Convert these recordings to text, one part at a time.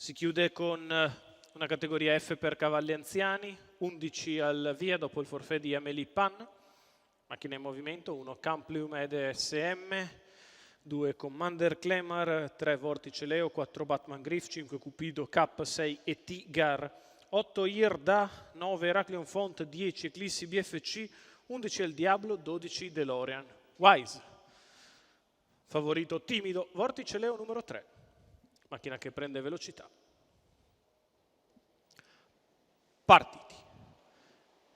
Si chiude con una categoria F per cavalli anziani, 11 al via dopo il forfait di Amélie Pan, macchina in movimento, 1 Camplume ed SM, 2 Commander Clemar, 3 Vortice Leo, 4 Batman Griff, 5 Cupido Cap, 6 ET Gar, 8 Irda, 9 Heraclion Font, 10 Eclissi BFC, 11 El Diablo, 12 DeLorean. Wise, favorito timido, Vortice Leo numero 3, macchina che prende velocità. Partiti.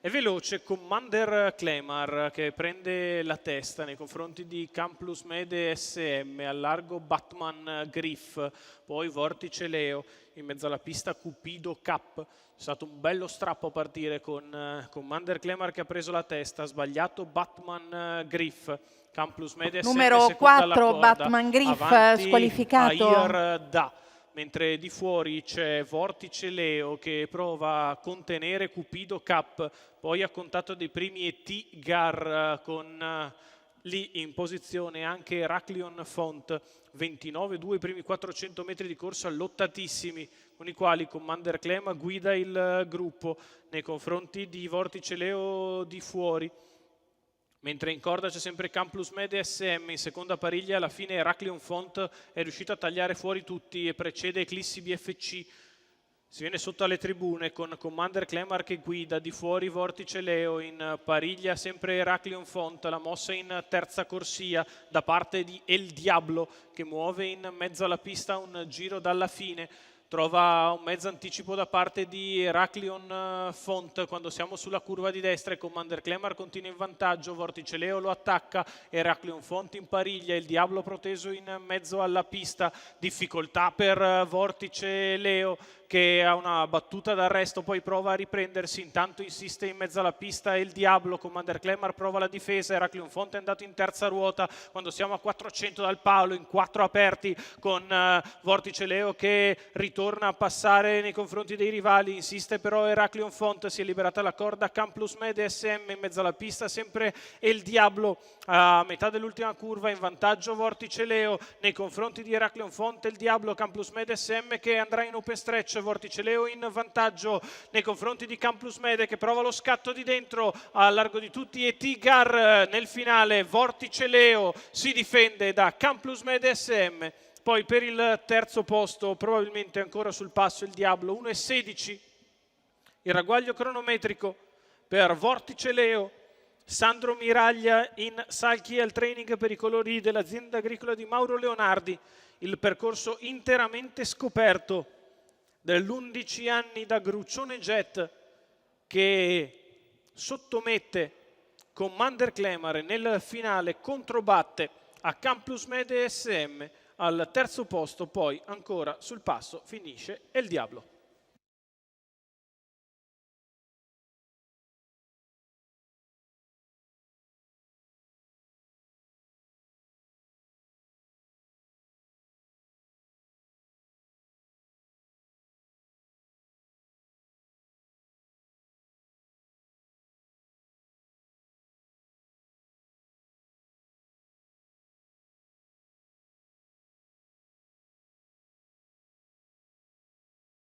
È veloce Commander Clemar che prende la testa nei confronti di Camplus Mede SM, al largo Batman Griff, poi Vortice Leo, in mezzo alla pista Cupido Cap. È stato un bello strappo a partire con Commander Clemar che ha preso la testa, sbagliato Batman Griff. Camplus Mede SM numero 4 Batman Griff squalificato. Irda. Mentre di fuori c'è Vortice Leo che prova a contenere Cupido Cap, poi ha contato dei primi ET Gar con lì in posizione anche Heraclion Font, 29-2 i primi 400 metri di corsa lottatissimi, con i quali Commander Clema guida il gruppo nei confronti di Vortice Leo di fuori. Mentre in corda c'è sempre Camplus Mede SM, in seconda pariglia alla fine Heraclion Font è riuscito a tagliare fuori tutti e precede Eclissi BFC. Si viene sotto alle tribune con Commander Clemar che guida, di fuori Vortice Leo, in pariglia sempre Heraclion Font, la mossa in terza corsia da parte di El Diablo che muove in mezzo alla pista un giro dalla fine. Trova un mezzo anticipo da parte di Heraclion Font quando siamo sulla curva di destra e Commander Clemar continua in vantaggio, Vortice Leo lo attacca, Heraclion Font in pariglia, il Diablo proteso in mezzo alla pista, difficoltà per Vortice Leo che ha una battuta d'arresto, poi prova a riprendersi, intanto insiste in mezzo alla pista il Diablo, Commander Clemar prova la difesa, Heraclion Font è andato in terza ruota quando siamo a 400 dal palo, in 4 aperti con Vortice Leo che ritorna a passare nei confronti dei rivali, insiste però Heraclion Font, si è liberata la corda, Camplus Mede SM in mezzo alla pista, sempre il Diablo a metà dell'ultima curva, in vantaggio Vortice Leo nei confronti di Heraclion Font, il Diablo, Camplus Mede SM che andrà in open stretch, Vortice Leo in vantaggio nei confronti di Camplus Mede che prova lo scatto di dentro a largo di tutti e Tigar nel finale, Vortice Leo si difende da Camplus Mede SM. Poi per il terzo posto, probabilmente ancora sul passo, il Diablo, 1,16. Il ragguaglio cronometrico per Vortice Leo, Sandro Miraglia in Salchi al training per i colori dell'azienda agricola di Mauro Leonardi. Il percorso interamente scoperto dell'11 anni da Gruccione Jet che sottomette Commander Clemar nel finale, controbatte a Camplus Mede SM. Al terzo posto poi ancora sul passo finisce El Diablo.